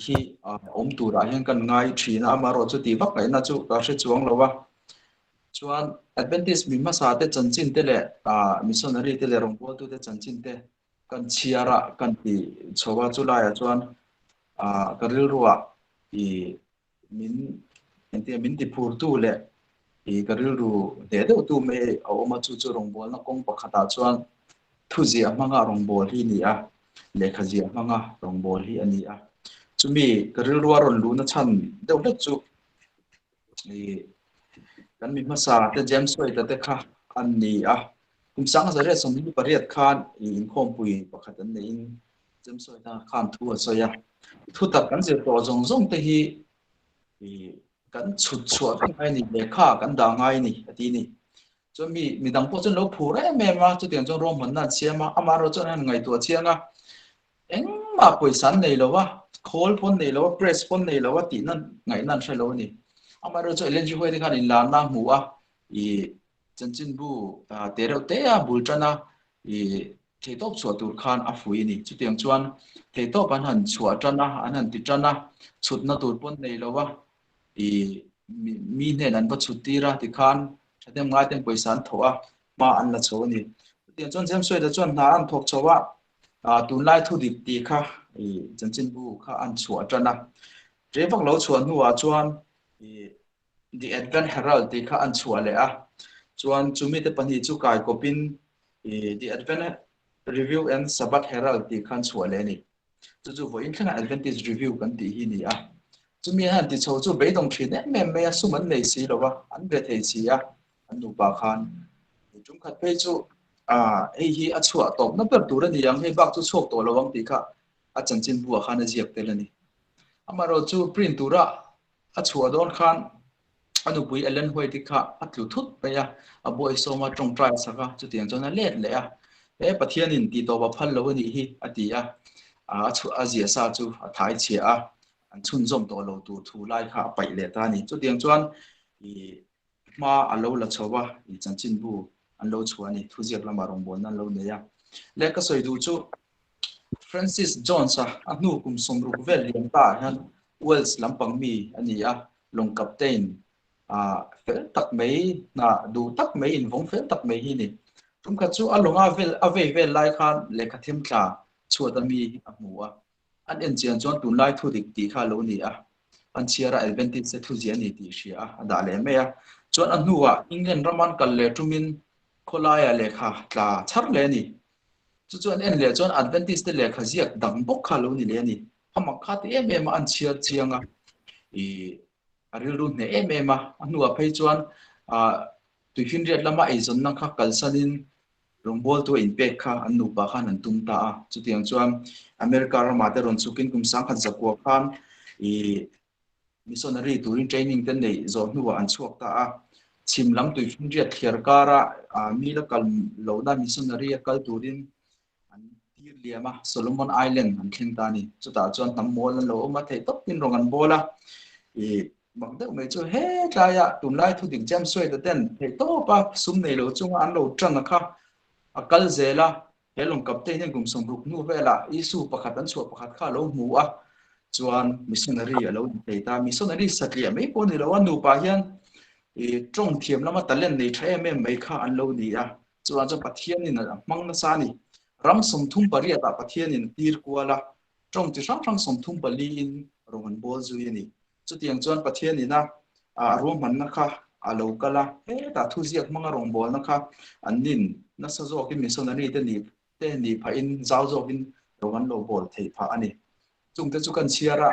thì tu ra hiện cần ngay chỉ na mà rồi cho thì bắc cái na chú cái sẽ chuang lâu ba chuan Adventist mi ma sa te chanchin te le missionary te le rong bộ tu te chanchin te kan chiara kan ti chowa chulaya chuan karil ruwa I min ti phur tu le I karil ru de tu me awma chu rong bol na kong pakhata chuan thuzi amanga rong bol hi ni lekha ji amanga rong bol hi ani chumi karil ruwa ron lu na chan deuh chu kan mi ma sa te James White te kha an ni kum sang sa re som ni pariat khan in khom pui pakhat an nei in James White khan thu soya thu tak kan je to zong te hi kan chut chuat ai ni le kha kan da ngai ni ati ni cho mi dang po chen lo phu re me ma chu tiang chong rom man na chiama amaro chon han ngai to chianga eng ma poi san nei lo wa khol pon nei lo press pon nei lo wa ti nan ngai nan sai lo ni amaro cho elen ji hoi de khan in la na mu chân chân bu tế đầu tế bul chana thế top chùa tur khan phui ni chu tiang chuan thế top an han chùa chana an han ti chana chut na tur pon nei lo wa mi ne nan ba chuti ra ti khan chatem ngai tem poisan thoa ma an la cho ni tiang chuan jem soi da chuan na an thok chowa tu lai thu dip ti kha chân chân bu kha an chùa chana re vak lo chuan nuwa chuan the Advent Herald ti kha an chùa le chuan chumi te pani chu kai kopin the Advent Review and Sabbath Herald ti khan chua le ni chu voin khana Adventist Review kan ti hi ni chumi han ti chu be dong thin me suman nei si lo wa an be thei si an nu ba khan chung khat pe chu hi chua to na per tur ni yang he bak chu chok to lo wang ti kha chanchin bu khan a jiak te la ni amaro chu print tura chua don khan anu bui elen hoi ti kha atlu thut pe boy so ma trong try saka chu tiang chona let le pathian in ti to ba phal lo ni hi ati chu azia sa chu thai che an chun zom to lo tu thu lai kha pai le ta ni chu tiang chuan ma alo la chowa chanchin bu an lo chuani thu jiak lama rong bon nan lo ne le ka soi du chu Francis Jones anu kum som ru vel liam ta han Wells lampang mi ani long captain fel tak mấy na du tak mấy in vong fel tak mấy hi ni tum kha chu alunga vel ave vel lai khan le kha thim tla chua ta mi amua an en chian chuan tun lai thu dik ti kha lo ni a an chiara advantage se thu zian ni ti hria da le me a chuan an nuwa England raman kal le tumin kholaya le kha tla char le ni chuan en le chuan advantage te le kha ziak dang bok kha lo ni le ni hamak kha te em an chiar chianga i aril ru ne em a anuwa phei chuan a tuihin riat lama ei zon nang kha kalsanin rongbol to impact kha anu pa khan an tum ta a chutiang chuan America rama te ron chukin kum sang khan zakwa khan i missionary turin training ten nei zo nuwa an chuak ta a chimlam tuihin riat thiar kara mi la kal lo na missionary kal turin an tir liama Solomon Island an thing ta ni chuta chuan tam mol lo ma thei top tin rong an bola i bằng được mấy chỗ hết ra ya tụm lai thu đỉnh jam xoay được tên thì to pa sum này lo chung ăn lo trăng à kha akal zela helong kapte nên cùng song ruk nu vela isu pakhat an chuak pakhat kha lo mu a chuan missionary lo te ta missionary satlia mấy pon ni lo anu pa hian i trong thiam lama talen nei thai em mấy kha an lo ni a chuan cho pathian ni na mang na sa ni ram som thum paria ta pathian in tir kuala trong ti sang som thum pali in rongan bol zu ni chu tiang chuan pathian ni na rom man na kha alo kala he ta thu ziak manga rong bol na kha anin na sa zo ki missionary te ni pha in zau zo in rongan lo bol thei pha ani chung te chu kan chiara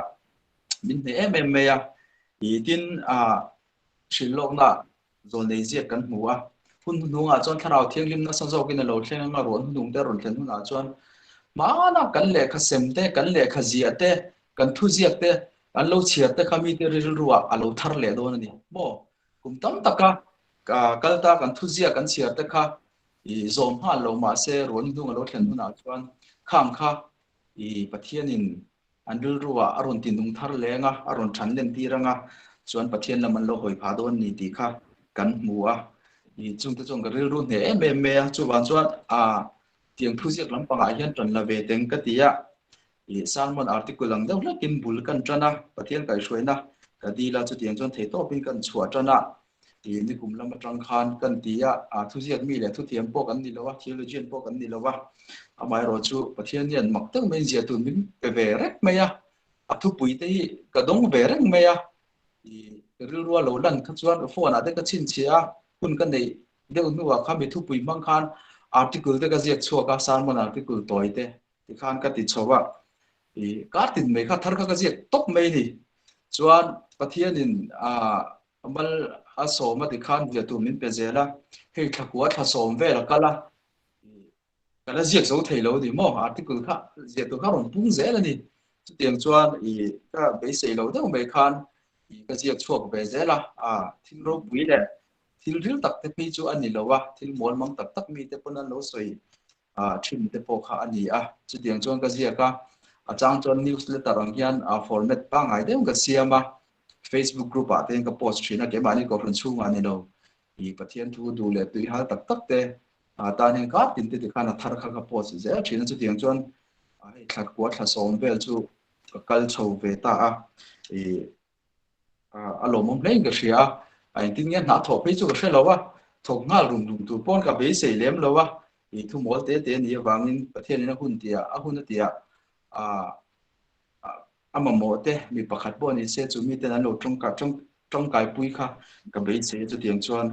min ne em me ya i tin shilok na zo nei ziak kan hmuwa hun hunga chuan tharau thianglim na sa zo kin lo thleng nga ron hunung te ron thlen huna chuan mana kan le kha sem te kan le kha zia te kan thu ziak te an lo chiat te khami te ril ruwa alo thar le don ani mo kum tam taka kalta kan thu zia kan chiat te kha i zom ha lo ma se ron dung alo thlen huna chuan kham kha i pathian in an ril ruwa aron tin dung thar lenga aron than len tiranga chuan pathian laman lo hoi pha don ni ti kha kan hmuwa i chung te chung ka ril ru ne em me chu wan chuan tiang thu ziak lampang a hian tron la ve teng ka tia i salmon article ang deuh lakin bul kan trana pathian kai hruaina ka dila chu tiang chuan thei to pin kan chhuwa trana ti ni kum lama tang khan kan tia thu ziak mi le thu thiam po kan ni lowa theologian po kan ni lowa amai ro chu pathian nian mak teng mai zia tu min pe ve rek meya thu pui te ka dong ve rek meya i ril ruwa lo lan kha chuan phone ate ka chin chia kun kan nei deuh nuwa kha mi thu pui mang khan article te ka ziak chhuwa ka salmon article toy te ti khan ka ti chowa i kartin mai kha thar kha ka ziak top mai ni chuan pathian in amal aso ma ti khan via tu min pe zela hei thakua tha som vela kala kala ziak zo thei lo di mo article kha ziak tu kha ron pung zela ni tiang chuan i ka be sei lo deuh mai khan i ka ziak chhuak ve zela thil ro pui le thil ril tak te pei chu ani lowa thil mol mang tak tak mi te pon an lo soi thim te po kha ani chu tiang chuan ka ziaka achang chuan newsletter ang hian format pa ngai deuh ka siama Facebook group ten ka post thina ke mani ko ron chunga ni lo i pathian thu du le tui hal tak tak te ta nen ka tin te khana thar kha ka post ze thina chu tiang chuan ai thak kwa thla som vel chu kal chho ve ta i alo mom nei ka hria ai tin nge na tho pe chu ka hrelowa thok ngal rum tu pon ka be sei lem lowa i thu mol te ni wangin pathian na hun tia hun tia ama mo te mi pakhat bo ni se chu mi te an lo trong kai pui kha ka be se chu tiang chuan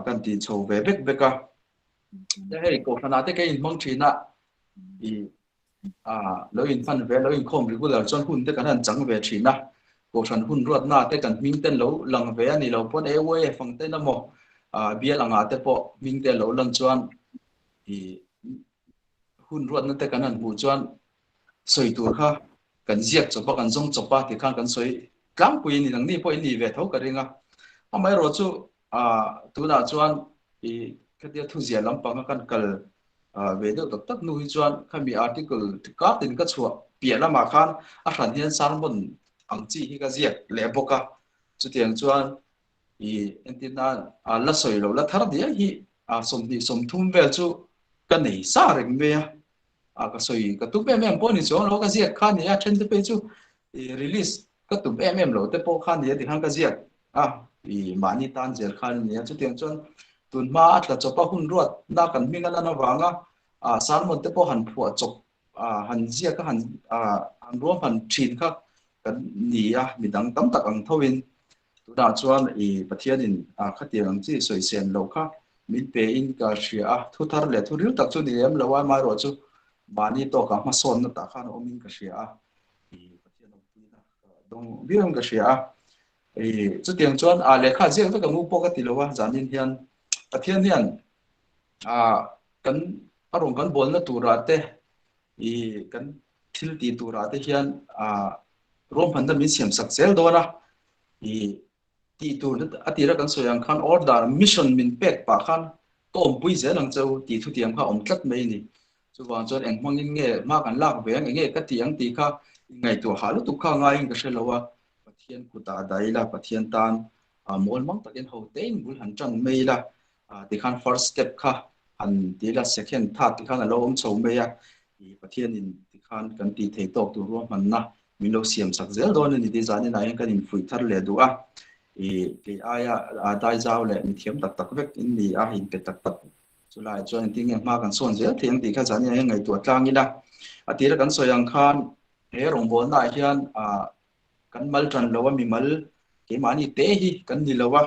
kan ti chho ve bek beka te hei ko thana te ke in mong thina i lo in fan ve lo in khom regular chuan hun te kan an chang ve thina ko than hun ruat na te kan ming ten lo lang ve ani lo pon e we fang te na mo bia langa te po ming te lo lang chuan i hun ruat na te kan an bu chuan soi tur kha kan ziak chopa kan zong chopa ti khan kan soi tlang pui ni nang ni po ni ve tho ka ringa amai ro chu tu na chuan i khatia thu zia lampang kan kal ve do tak nu hi chuan khami article ka tin ka chhuwa pia lama khan a hran hian salmon ang chi hi ka ziak le boka chu tiang chuan i entina la soi lo la thar dia hi som thum vel chu kan nei sa reng me ka soi ka tu em po ni chong lo ka ziak khan ni then te pe chu release ka tu em lo te po khan ni ti khan ka ziak i mani tan zer khan ni chu tiang chuan tun ma atla chopa hun ruat na kan minga na wanga salmon te po han phua chop han zia ka han rom han thin kha kan ni a midang tam tak ang thawin tuna chuan pathian in khatiang ang chi soi sen lo kha min pe in ka shria thu thar le thu ril tak chu ni em lawa ma ro chu mani to ka ma son na ta khan omin ka shria pathian ang pui na dong biang ka shria chu tiang chuan le kha jiang ta ka mu po ka tilowa janin hian pathian hian kan arong kan bol na tura te kan thil ti tura te hian rom han da min siam sak sel do na ti tur atira kan soyang khan order mission min pek pa khan tom pui ze lang chau ti thu tiam kha om tlat mai ni chu wang chon eng mangin nge ma kan lak ve nge ka tiang ti kha ngai tu halu tu kha ngai ka shelawa pathian ku ta dai la pathian tan mol mang takin ho tein bul han chang mai la ti khan first step kha an ti la second third ti khan lo om chau mai ya pathian in ti khan kan ti thei tok tu ro man na min lo siam sak zel don ni ti zani na yang kan in fui thar le du ke aya dai zau le mi thiam tak tak vek in ni hin pe tak tak chu lai chuan ti nge ma kan son zel thiang ti kha zani yang ngai tu tlang ina atira kan soyang khan he rong bol na hian kan mal tran lo mi mal ke mani te hi kan ni lo wa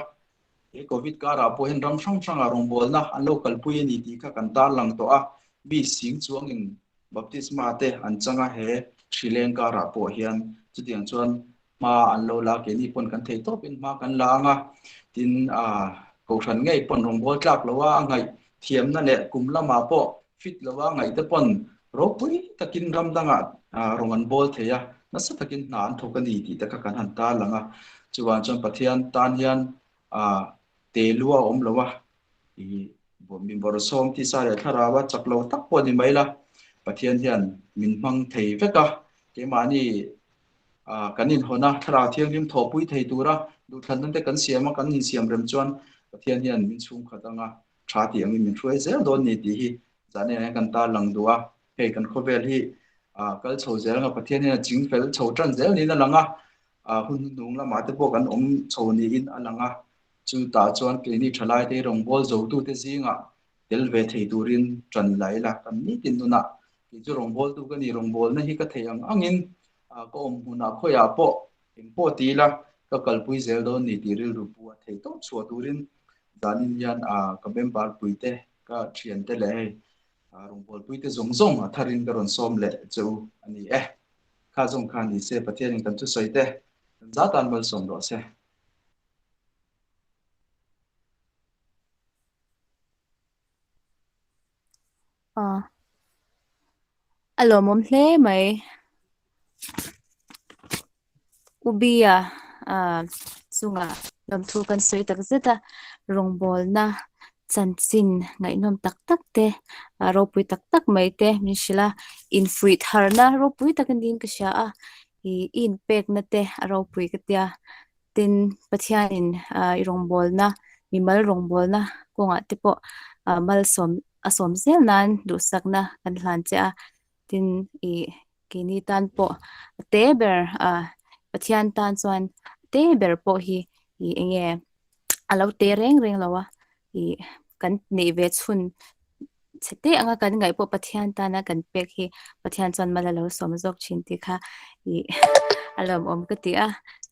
he covid ka ra po hen ram sang sang rong bol na an local pui ni ti kha kan tar lang to bi sing chuang in baptisma te an changa he Sri Lanka ra po hian chu tiang chuan ma an lo la ke ni pon kan thei to pin ma kan la nga tin ko than ngei pon rong bol tlak lowa ngai thiam na le kum lama po fit lowa ngai te pon ro pui takin ram danga rong an bol theya na sa takin na an thokani ti ta ka kan han ta langa chuan chon pathian tan hian te luwa om lowa bo min bor som ti sa le tharawa chaklo tak po ni mai la pathian hian min mang thei veka ke mani kanin hona thara thiang lim tho pui thei tura du than nan te kan siama kan ni siam rem chuan pathian hian min chung khatanga tha ti ang min throi zel don ni ti hi zane kan ta lang duwa he kan khovel hi kal chho zel nga pathian hian jing fel chho tran zel ni na langa hun nung la ma te po kan om chho ni in alanga chu ta chuan ke ni thalai te rong bol zo tu te zinga tel ve thei turin tran lai la kan ni tin nu na ki chu rong bol tu ka ni rong bol na hi ka thei ang angin ko om huna khoya po eng po ti la ka kalpui zel don ni ti ril ru pu thei to chua turin danin yan ka bem bar pui te ka thian te le rong bol pui te zong zong tharin ka ron som le chu ani kha zong khan ni se pathian kan chu soi te za tan bal som ro se alo mom hle mai ubia chunga lam thu kan soi tak zeta rong bol na chanchin ngai nom tak tak te ropui tak tak mai te min shila in fruit harna ropui takan din ka sha in pek na te ropui ka tia tin pathian in rong bol na mi mal rong bol na konga te po mal som asom zel nan du sakna kan hlan che tin kini tan po te ber pathian tan chuan te ber po hi enge alo te reng lawa kan nei ve chun chete anga kan ngai po pathian ta na kan pek hi pathian chuan malalo som jok chin ti kha alom om ka ti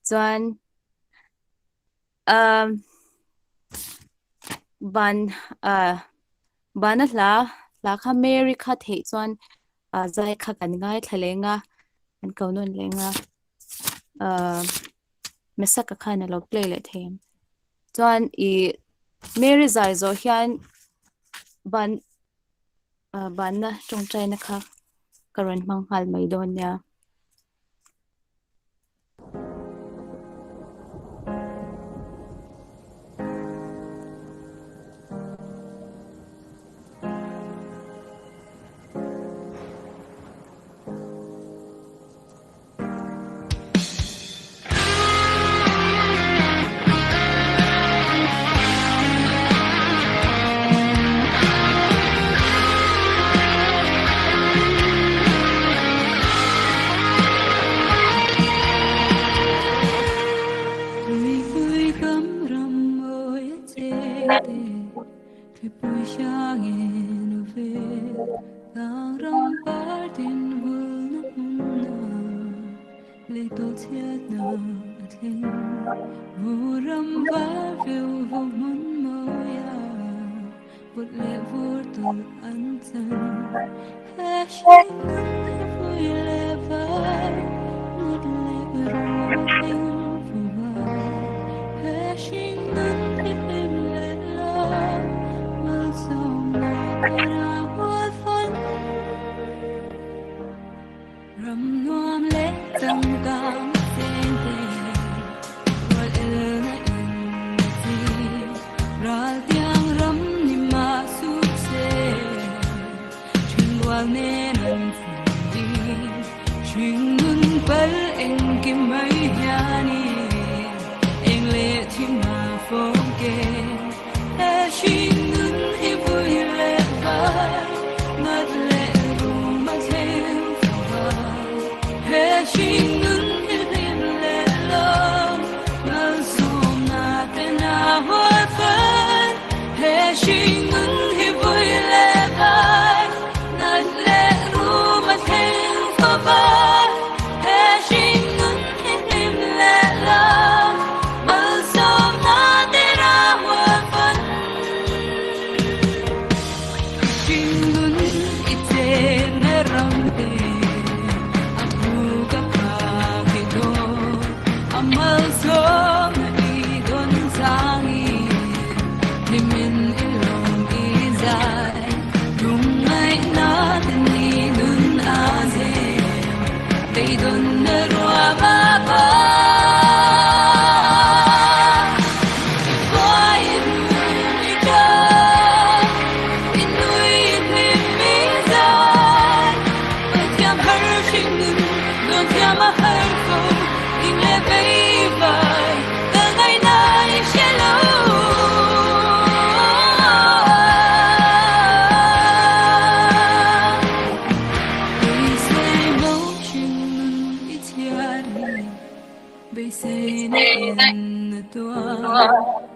chuan ban la kha Mary kha thei chuan zai kha kan ngai thlenga an kaunon lenga mesaka khana lo play le them chuan Mary zai zo hian ban na tong trai na kha karon manghal mai don ya tang ram par tin vul na le to thiat na thing vu ram var veu vu mun mo ya vut le vur tul an chan ha shin vui le vai ngất le ru thing vu vai ha shin nan hip im le la mal som na ra hoa phun ram nuam le tang tang sen te wal el na in ti ral tiang ram ni ma su se chun wal ne nan di chun nun pal en kim mai ya ni en le thi ma phong ke e shin nun he vui le vai nat le ru ma thêm he shin nun he lim le lo mal som na te na hoa phun he shin nun he vui le vai nat le ru ma thêm he shin nun he lim le lo mal som na te na hoa phun shin nun ite me ram te amal som na idon sangi limin ilong izay lumay natin ni nun aze beidon na ruwa ba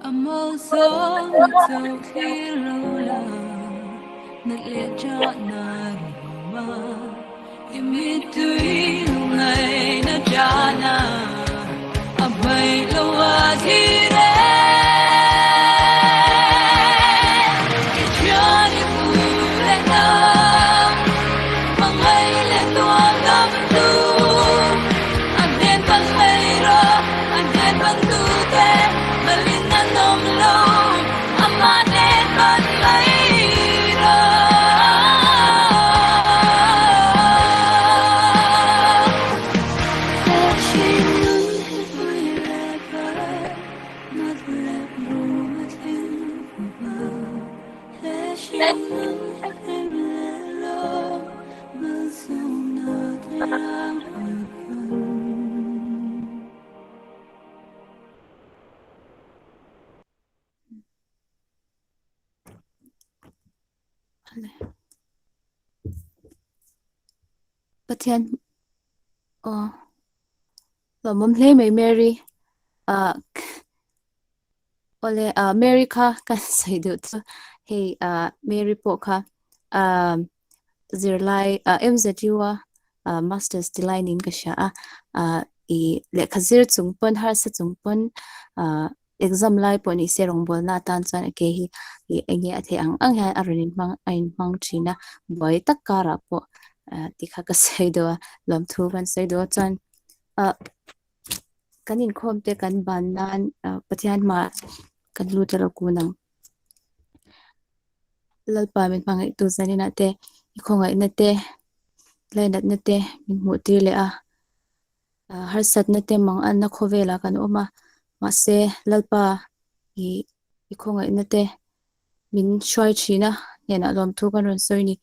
amal som na tau khi lâu la nat le cha na ma imi tui ngai na cha na abai lo wa thi re cha ni pu le na mangai le tua gam tu anden pan mai ro anden pan tu te malin na nom lo amane pan mai ro Pathian lo mom hle mai Mary ole Mary kha kan sai do hey Mary po kha zirlai MZUwa masters designing ka sha I le khazir chungpon har sa chungpon exam lai poni serong bol na tan chan ke hi engi athe ang ha arin mang china boy takara po tikha ka sai do lom thu ban sai do chan kanin khom te kan ban nan pathian ma kan lu tara kunang lalpa min pangai tu zanina te ikhongai na te lainat na te min mu ti le har sat na te mang an na khovela kan oma ma se lalpa ikhongai na te min shoi china nena lom thu kan ron soi ni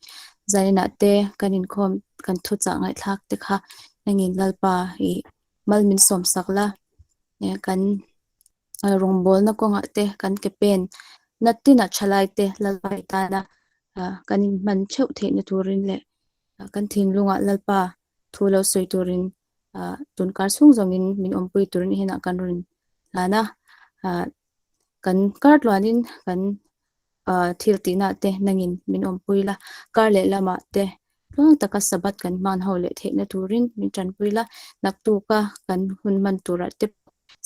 zanina te kanin khom kan thu cha ngai thak te kha nangin lalpa mal min som sakla ne kan rongbol na ko nga te kan ke pen natina chalai te lalpa ta na kanin man cheu the na turin le kan thin lunga lalpa thulo soi turin tun kar sung zongin min ompui turin hena kan rin lana kan kar lwanin kan thil tina te nangin min om puila karle lama te lung taka sabat kan man hole theina turin min tran puila naktu ka kan hun man tura te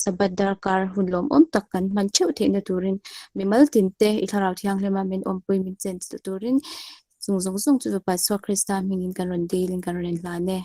sabat darkar hunlom tak kan man cheu theina turin mi mal tin te i tharau thiang lema min om pui min chen turin zung chu pa so krista mingin kan ron dealing kan ron la ne